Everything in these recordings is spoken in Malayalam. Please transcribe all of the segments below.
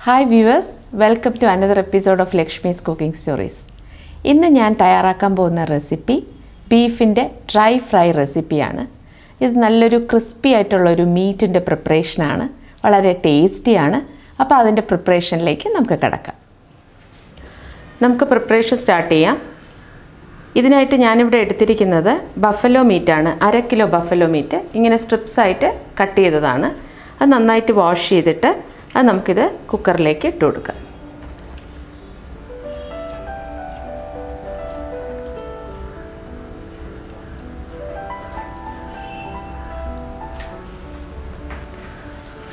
Hi viewers, welcome to another episode of Lakshmi's Cooking Stories. ഇന്ന് ഞാൻ തയ്യാറാക്കാൻ പോകുന്ന റെസിപ്പി ബീഫിൻ്റെ ഡ്രൈ ഫ്രൈ റെസിപ്പിയാണ്. ഇത് നല്ലൊരു ക്രിസ്പി ആയിട്ടുള്ള ഒരു മീറ്റിൻ്റെ പ്രിപ്പറേഷനാണ്. വളരെ ടേസ്റ്റിയാണ്. അപ്പോൾ അതിൻ്റെ പ്രിപ്പറേഷനിലേക്ക് നമുക്ക് കിടക്കാം. നമുക്ക് പ്രിപ്പറേഷൻ സ്റ്റാർട്ട് ചെയ്യാം. ഇതിനായിട്ട് ഞാനിവിടെ എടുത്തിരിക്കുന്നത് ബഫലോ മീറ്റാണ്. 1/2 കിലോ ബഫലോ മീറ്റ് ഇങ്ങനെ സ്ട്രിപ്സ് ആയിട്ട് കട്ട് ചെയ്തതാണ്. അത് നന്നായിട്ട് വാഷ് ചെയ്തിട്ട് അത് നമുക്കിത് കുക്കറിലേക്ക് ഇട്ട് കൊടുക്കാം.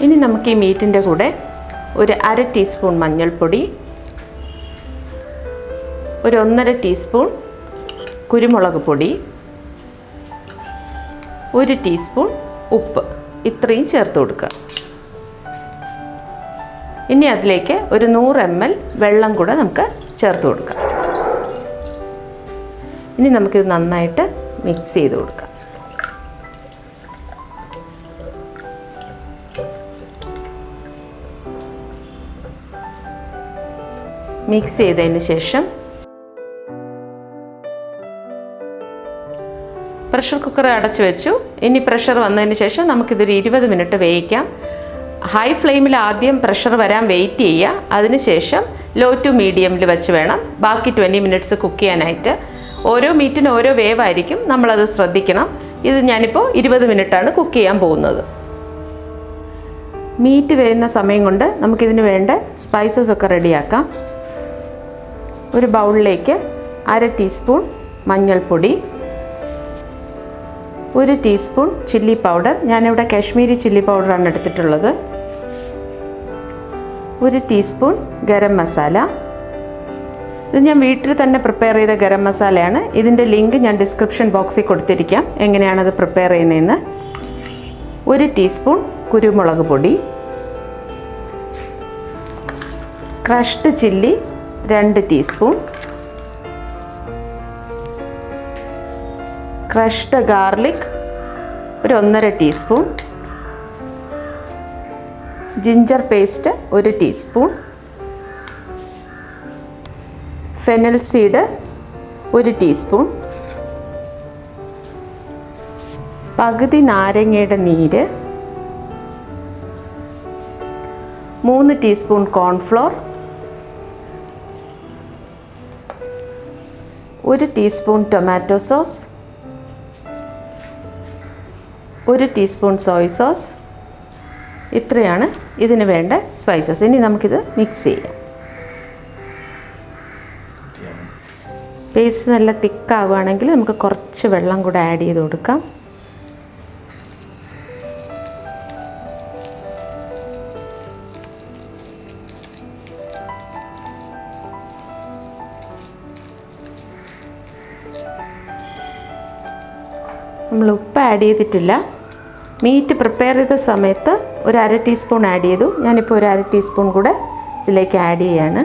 ഇനി നമുക്ക് ഈ മീറ്റിൻ്റെ കൂടെ ഒരു 1/2 ടീസ്പൂൺ മഞ്ഞൾപ്പൊടി, ഒരു 1.5 ടീസ്പൂൺ കുരുമുളക് പൊടി, 1 ടീസ്പൂൺ ഉപ്പ് ഇത്രയും ചേർത്ത് കൊടുക്കുക. ഇനി അതിലേക്ക് ഒരു 100 ml വെള്ളം കൂടെ നമുക്ക് ചേർത്ത് കൊടുക്കാം. ഇനി നമുക്കിത് നന്നായിട്ട് മിക്സ് ചെയ്ത് കൊടുക്കാം. മിക്സ് ചെയ്തതിന് ശേഷം പ്രഷർ കുക്കർ അടച്ചു വെച്ചു. ഇനി പ്രഷർ വന്നതിന് ശേഷം നമുക്കിതൊരു 20 മിനിറ്റ് വേവിക്കാം. ഹൈ ഫ്ലെയിമിൽ ആദ്യം പ്രഷർ വരാൻ വെയിറ്റ് ചെയ്യുക. അതിനുശേഷം ലോ ടു മീഡിയമിൽ വെച്ച് വേണം ബാക്കി 20 മിനിറ്റ്സ് കുക്ക് ചെയ്യാനായിട്ട്. ഓരോ മീറ്റിനും ഓരോ വേവായിരിക്കും, നമ്മളത് ശ്രദ്ധിക്കണം. ഇത് ഞാനിപ്പോൾ 20 മിനിറ്റാണ് കുക്ക് ചെയ്യാൻ പോകുന്നത്. മീറ്റ് വേവുന്ന സമയം കൊണ്ട് നമുക്കിതിന് വേണ്ട സ്പൈസസ് ഒക്കെ റെഡിയാക്കാം. ഒരു ബൗളിലേക്ക് 1/2 ടീസ്പൂൺ മഞ്ഞൾപ്പൊടി, 1 ടീസ്പൂൺ ചില്ലി പൗഡർ, ഞാനിവിടെ കാശ്മീരി ചില്ലി പൗഡറാണ് എടുത്തിട്ടുള്ളത്, 1 ടീസ്പൂൺ ഗരം മസാല. ഇത് ഞാൻ വീട്ടിൽ തന്നെ പ്രിപ്പയർ ചെയ്ത ഗരം മസാലയാണ്. ഇതിൻ്റെ ലിങ്ക് ഞാൻ ഡിസ്ക്രിപ്ഷൻ ബോക്സിൽ കൊടുത്തിരിക്കാം, എങ്ങനെയാണത് പ്രിപ്പയർ ചെയ്യുന്നതെന്ന്. 1 ടീസ്പൂൺ കുരുമുളക് പൊടി, crushed chilli 2 teaspoon, crushed garlic ഒരു 1.5 teaspoon, ginger paste 1 teaspoon, fennel seed 1 teaspoon, പകുതി നാരങ്ങയുടെ നീര്, 3 teaspoon cornflour, 1 teaspoon tomato sauce, 1 teaspoon Soy sauce. ഇത്രയാണ് ഇതിന് വേണ്ട സ്പൈസസ്. ഇനി നമുക്കിത് മിക്സ് ചെയ്യാം. പേസ്റ്റ് നല്ല തിക്കാവുകയാണെങ്കിൽ നമുക്ക് കുറച്ച് വെള്ളം കൂടെ ആഡ് ചെയ്ത് കൊടുക്കാം. നമ്മൾ ഉപ്പ് ആഡ് ചെയ്തിട്ടില്ല. മീറ്റ് പ്രിപ്പയർ ചെയ്ത സമയത്ത് ഒരു 1/2 ടീസ്പൂൺ ആഡ് ചെയ്തു. ഞാനിപ്പോൾ ഒരു 1/2 ടീസ്പൂൺ കൂടെ ഇതിലേക്ക് ആഡ് ചെയ്യാണ്.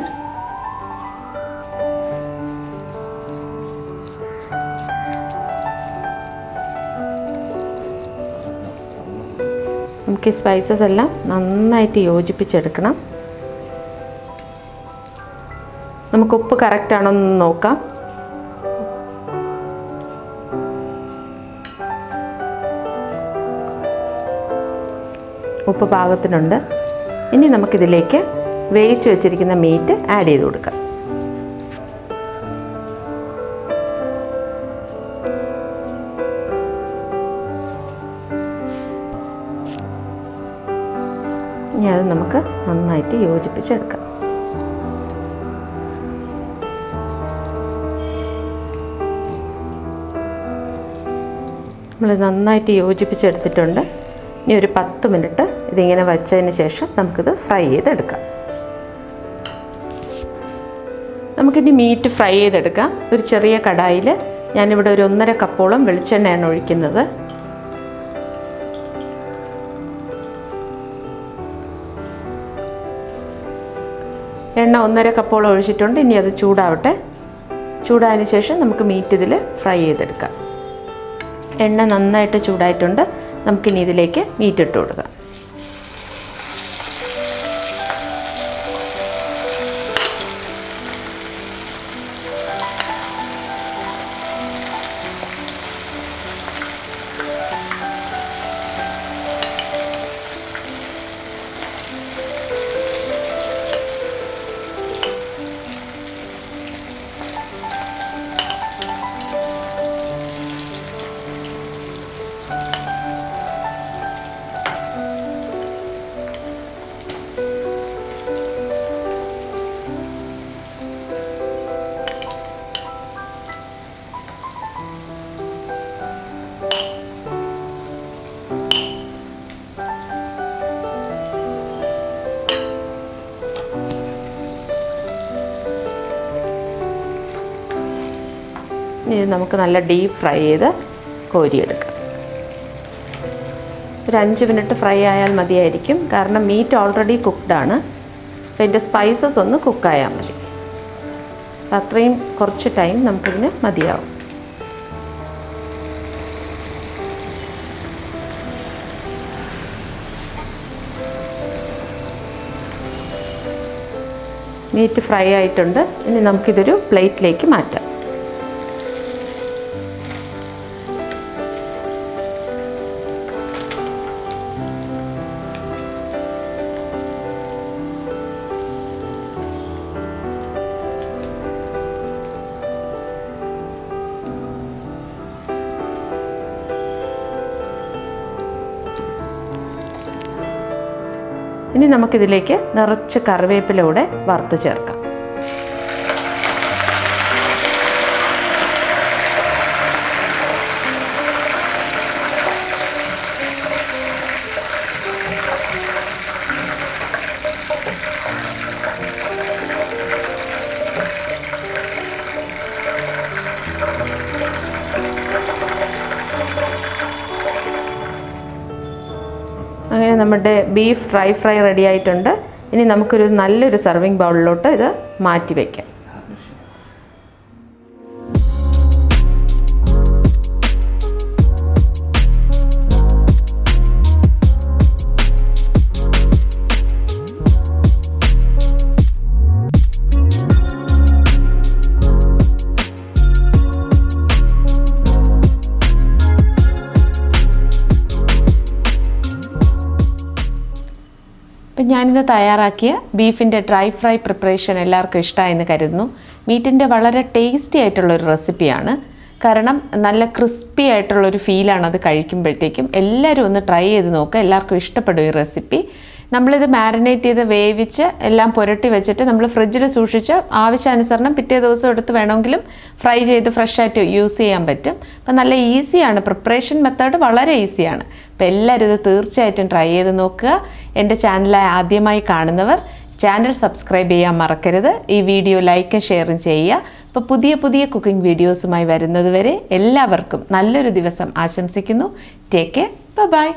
നമുക്ക് ഈ സ്പൈസസ് എല്ലാം നന്നായിട്ട് യോജിപ്പിച്ചെടുക്കണം. നമുക്ക് ഉപ്പ് കറക്റ്റ് ആണോ എന്ന് നോക്കാം. ഉപ്പ് പാകത്തിനുണ്ട്. ഇനി നമുക്കിതിലേക്ക് വേവിച്ച് വെച്ചിരിക്കുന്ന മീറ്റ് ആഡ് ചെയ്ത് കൊടുക്കാം. ഇനി അത് നമുക്ക് നന്നായിട്ട് യോജിപ്പിച്ചെടുക്കാം. നമ്മൾ നന്നായിട്ട് യോജിപ്പിച്ചെടുത്തിട്ടുണ്ട്. ഇനി ഒരു 10 മിനിറ്റ് ഇതിങ്ങനെ വച്ചതിന് ശേഷം നമുക്കിത് ഫ്രൈ ചെയ്തെടുക്കാം. നമുക്കിനി മീറ്റ് ഫ്രൈ ചെയ്തെടുക്കാം. ഒരു ചെറിയ കടായിൽ ഞാനിവിടെ ഒരു 1.5 കപ്പോളം വെളിച്ചെണ്ണയാണ് ഒഴിക്കുന്നത്. എണ്ണ 1.5 കപ്പോളം ഒഴിച്ചിട്ടുണ്ട്. ഇനി അത് ചൂടാവട്ടെ. ചൂടായതിന് ശേഷം നമുക്ക് മീറ്റ് ഇതിൽ ഫ്രൈ ചെയ്തെടുക്കാം. എണ്ണ നന്നായിട്ട് ചൂടായിട്ടുണ്ട്. നമുക്കിനി ഇതിലേക്ക് മീറ്റ് ഇട്ട് കൊടുക്കാം. ഇനി നമുക്ക് നല്ല ഡീപ്പ് ഫ്രൈ ചെയ്ത് കോരിയെടുക്കാം. ഒരു 5 മിനിറ്റ് ഫ്രൈ ആയാൽ മതിയായിരിക്കും. കാരണം മീറ്റ് ഓൾറെഡി കുക്ക്ഡാണ്. അപ്പോൾ ഇതിൻ്റെ സ്പൈസസ് ഒന്ന് കുക്കായാൽ മതി. അത്രയും കുറച്ച് ടൈം നമുക്കിതിന് മതിയാവും. മീറ്റ് ഫ്രൈ ആയിട്ടുണ്ട്. ഇനി നമുക്കിതൊരു പ്ലേറ്റിലേക്ക് മാറ്റാം. ഇനി നമുക്കിതിലേക്ക് നിറച്ച് കറിവേപ്പിലൂടെ വറുത്ത് ചേർക്കാം. അങ്ങനെ നമ്മുടെ ബീഫ് ഡ്രൈ ഫ്രൈ റെഡി ആയിട്ടുണ്ട്. ഇനി നമുക്കൊരു നല്ലൊരു സർവിങ് ബൗളിലോട്ട് ഇത് മാറ്റി വയ്ക്കാം. അപ്പം ഞാനിന്ന് തയ്യാറാക്കിയ ബീഫിൻ്റെ ഡ്രൈ ഫ്രൈ പ്രിപ്പറേഷൻ എല്ലാവർക്കും ഇഷ്ടമായെന്ന് കരുതുന്നു. മീറ്റിൻ്റെ വളരെ ടേസ്റ്റി ആയിട്ടുള്ളൊരു റെസിപ്പിയാണ്. കാരണം നല്ല ക്രിസ്പി ആയിട്ടുള്ളൊരു ഫീലാണ് അത് കഴിക്കുമ്പോഴത്തേക്കും. എല്ലാവരും ഒന്ന് ട്രൈ ചെയ്ത് നോക്കുക. എല്ലാവർക്കും ഇഷ്ടപ്പെടും ഈ റെസിപ്പി. നമ്മളിത് മാരിനേറ്റ് ചെയ്ത് വേവിച്ച് എല്ലാം പുരട്ടി വെച്ചിട്ട് നമ്മൾ ഫ്രിഡ്ജിൽ സൂക്ഷിച്ച് ആവശ്യാനുസരണം പിറ്റേ ദിവസം എടുത്ത് വേണമെങ്കിലും ഫ്രൈ ചെയ്ത് ഫ്രഷായിട്ട് യൂസ് ചെയ്യാൻ പറ്റും. അപ്പം നല്ല ഈസിയാണ്. പ്രിപ്പറേഷൻ മെത്തേഡ് വളരെ ഈസിയാണ്. അപ്പോൾ എല്ലാവരും ഇത് തീർച്ചയായിട്ടും ട്രൈ ചെയ്ത് നോക്കുക. എൻ്റെ ചാനൽ ആദ്യമായി കാണുന്നവർ ചാനൽ സബ്സ്ക്രൈബ് ചെയ്യാൻ മറക്കരുത്. ഈ വീഡിയോ ലൈക്കും ഷെയറും ചെയ്യുക. അപ്പോൾ പുതിയ പുതിയ കുക്കിംഗ് വീഡിയോസുമായി വരുന്നത് വരെ എല്ലാവർക്കും നല്ലൊരു ദിവസം ആശംസിക്കുന്നു. Take care. ബൈ.